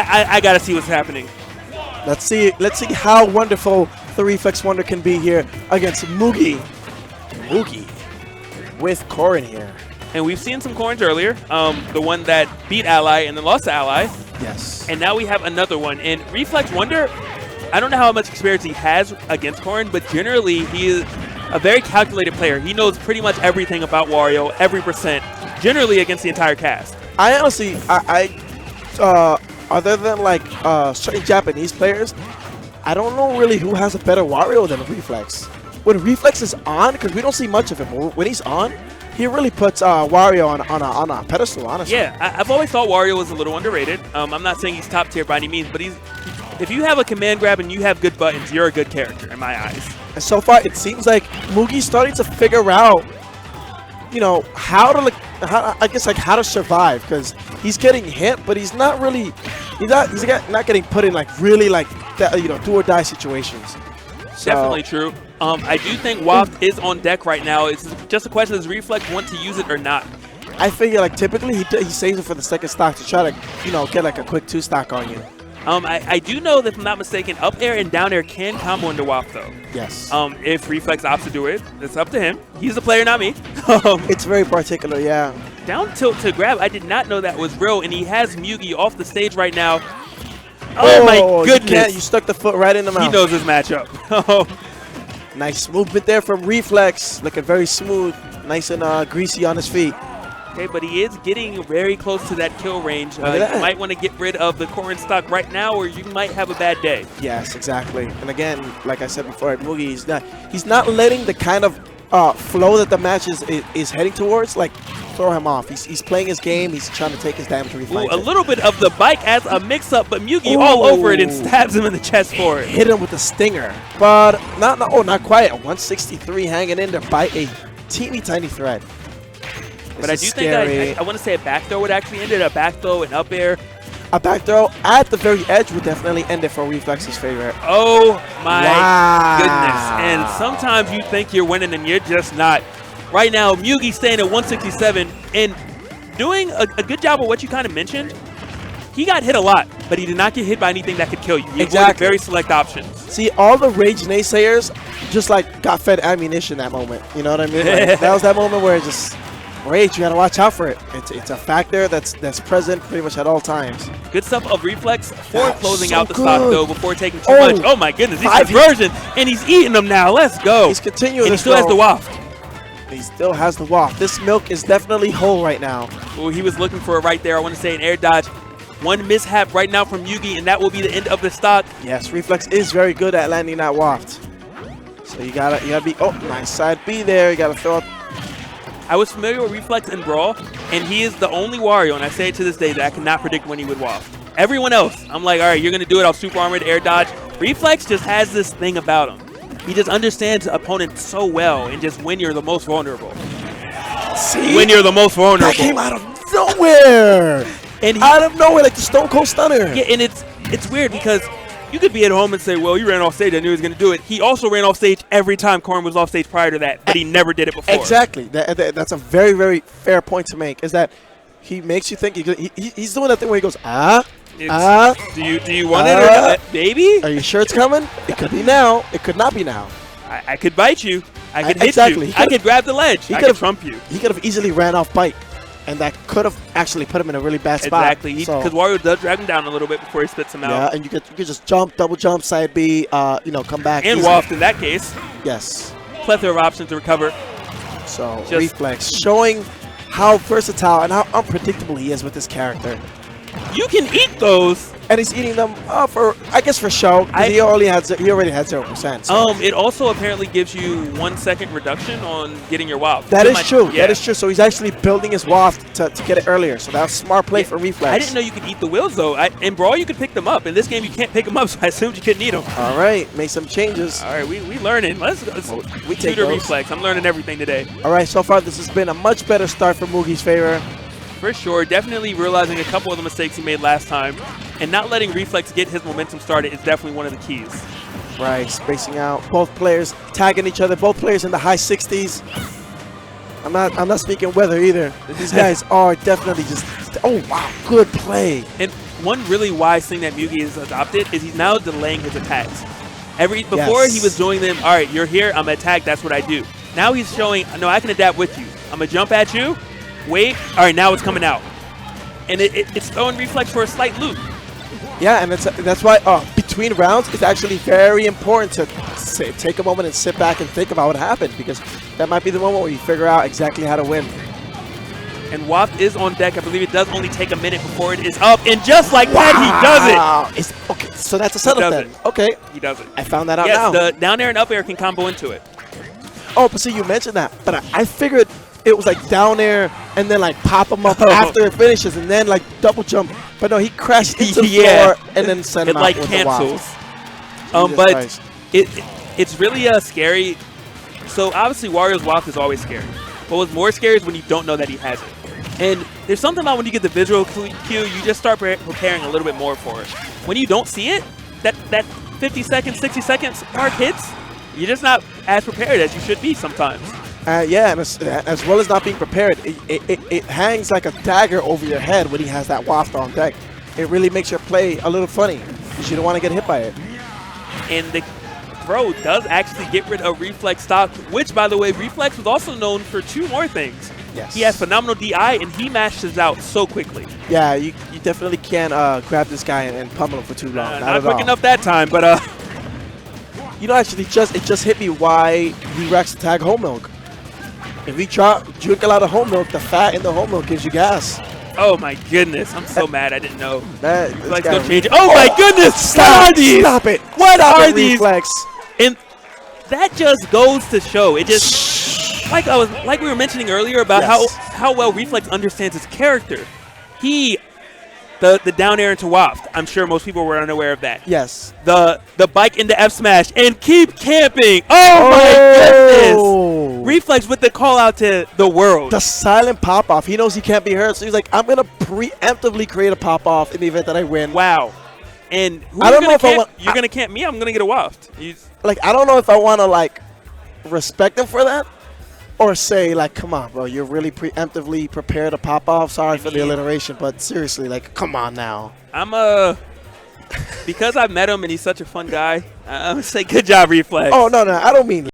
I gotta see what's happening. Let's see how wonderful the Reflex Wonder can be here against Mugi. Mugi with Corrin here. And we've seen some Corrins earlier. The one that beat Ally and then lost to Ally. Yes. And now we have another one. And Reflex Wonder, I don't know how much experience he has against Corrin, but generally he is a very calculated player. He knows pretty much everything about Wario, every percent, generally against the entire cast. I honestly, other than like certain Japanese players, I don't know really who has a better Wario than Reflex. When Reflex is on, because we don't see much of him, but when he's on, he really puts Wario on a pedestal, honestly. Yeah, I've always thought Wario was a little underrated. I'm not saying he's top tier by any means, but if you have a command grab and you have good buttons, you're a good character in my eyes. And so far, it seems like Mugi's starting to figure out, you know, how to survive, because he's getting hit, but he's not really, he's not getting put in like really like that, you know, do or die situations. So, definitely true. I do think Waft is on deck right now. It's just a question: does Reflex want to use it or not? I figure like typically he saves it for the second stock to try to, you know, get like a quick 2 stock on you. I do know that, if I'm not mistaken, up air and down air can combo into Waft though. Yes. If Reflex opts to do it, it's up to him. He's the player, not me. It's very particular, yeah. Down tilt to grab, I did not know that was real, and he has Mugi off the stage right now. Oh my goodness. You stuck the foot right in the mouth. He knows his matchup. Nice movement there from Reflex. Looking very smooth. Nice and greasy on his feet. Okay, but he is getting very close to that kill range. You might want to get rid of the Corrin stock right now, or you might have a bad day. Yes, exactly. And again, like I said before, Mugi, he's not letting the kind of flow that the match is heading towards, like, throw him off. He's playing his game. He's trying to take his damage and refine. A little bit of the bike as a mix-up, but Mugi all over it and stabs him in the chest for it. Hit him with the stinger, but not quite. A 163 hanging in there by a teeny tiny thread. But I do think I want to say a back throw would actually end it. A back throw, an up air. A back throw at the very edge would definitely end it for Reflex's favor. Oh my goodness. And sometimes you think you're winning and you're just not. Right now, Mugi staying at 167 and doing a good job of what you kind of mentioned. He got hit a lot, but he did not get hit by anything that could kill you. He avoided very select options. See, all the rage naysayers just like got fed ammunition that moment. You know what I mean? Like, that was that moment where it just... Rage, you gotta watch out for it. It's a factor that's present pretty much at all times. Good stuff of Reflex for closing out the stock though before taking too much. Oh my goodness, he's conversion and he's eating them now. Let's go. He's continuing. And he still has the waft. He still has the waft. This milk is definitely whole right now. Oh, he was looking for it right there. I want to say an air dodge. One mishap right now from Mugi, and that will be the end of the stock. Yes, Reflex is very good at landing that waft. So you gotta be. Oh, nice side B there. You gotta throw. I was familiar with Reflex in Brawl, and he is the only Wario, and I say it to this day, that I cannot predict when he would waft. Everyone else, I'm like, all right, you're going to do it. I'll super armored air dodge. Reflex just has this thing about him. He just understands the opponent so well, and just when you're the most vulnerable. See? When you're the most vulnerable. That came out of nowhere. And out of nowhere, like the Stone Cold Stunner. Yeah, and it's weird because you could be at home and say, well, you ran off stage. I knew he was going to do it. He also ran off stage every time Corrin was off stage prior to that, but he never did it before. Exactly. That's a very, very fair point to make, is that he makes you think he's doing that thing where he goes, do you want it or not, baby? Are you sure it's coming? It could be now. It could not be now. I could bite you. I could hit you. I could grab the ledge. I could trump you. He could have easily ran off bite. And that could have actually put him in a really bad spot. Exactly, because Wario does drag him down a little bit before he spits him out. Yeah, and you could just jump, double jump, side B, you know, come back. And waft in that case. Yes. Plethora of options to recover. So Reflex showing how versatile and how unpredictable he is with this character. You can eat those. And he's eating them for show. He already had 0%. So. It also apparently gives you 1 second reduction on getting your waft. That is true. Yeah. That is true. So he's actually building his waft to get it earlier. So that's smart play for Reflex. I didn't know you could eat the wheels though. In Brawl you could pick them up. In this game you can't pick them up, so I assumed you couldn't eat them. All right, make some changes. All right, we learning. Let's take the Reflex. I'm learning everything today. All right, so far this has been a much better start for Mugi's favor. For sure, definitely realizing a couple of the mistakes he made last time, and not letting Reflex get his momentum started is definitely one of the keys. Right, spacing out, both players tagging each other, both players in the high 60s. I'm not speaking weather either. These guys are definitely just, oh wow, good play. And one really wise thing that Mugi has adopted is he's now delaying his attacks. Before he was doing them, all right, you're here, I'm going to attack, that's what I do. Now he's showing, no, I can adapt with you. I'm going to jump at you, wait, all right, now it's coming out. And it's throwing Reflex for a slight loop. Yeah, and that's why between rounds, it's actually very important to take a moment and sit back and think about what happened, because that might be the moment where you figure out exactly how to win. And Waft is on deck. I believe it does only take a minute before it is up. And just like that, he does it. Okay, so that's a setup then. Okay. He does it. I found that out now. Yes, the down air and up air can combo into it. Oh, but see, you mentioned that. But I figured it was like down air and then like pop him up after it finishes and then like double jump. But no, he crashed into the floor and then sent him out like with cancels. the Waft. But it's really scary. So obviously Wario's Waft is always scary. But what's more scary is when you don't know that he has it. And there's something about when you get the visual cue, you just start preparing a little bit more for it. When you don't see it, that 50 seconds, 60 seconds mark hits, you're just not as prepared as you should be sometimes. Yeah, and as well as not being prepared, it hangs like a dagger over your head when he has that Waft on deck. It really makes your play a little funny because you don't want to get hit by it. And the throw does actually get rid of Reflex stock, which, by the way, Reflex was also known for two more things. Yes. He has phenomenal DI, and he mashes out so quickly. Yeah, you definitely can't grab this guy and pummel him for too long. Not quick enough that time, but you know, actually, it just hit me why he racks the tag whole milk. If you drink a lot of whole milk, the fat in the whole milk gives you gas. Oh my goodness, I'm so mad I didn't know. Let's go change it. Oh my goodness, what are these? Stop it. What are these? Reflex. And that just goes to show. It just, like we were mentioning earlier about how well Reflex understands his character. The down air into Waft, I'm sure most people were unaware of that. Yes. The bike into F smash and keep camping. Oh my goodness. Reflex with the call out to the world. The silent pop off. He knows he can't be hurt, so he's like, I'm gonna preemptively create a pop off in the event that I win. Wow. And I don't know if you're gonna camp me. I'm gonna get a Waft. I don't know if I want to like respect him for that, or say like, come on, bro, you're really preemptively prepared to pop off. Sorry for the alliteration, but seriously, like, come on now. Because I've met him and he's such a fun guy, I'm gonna say good job, Reflex. Oh no, I don't mean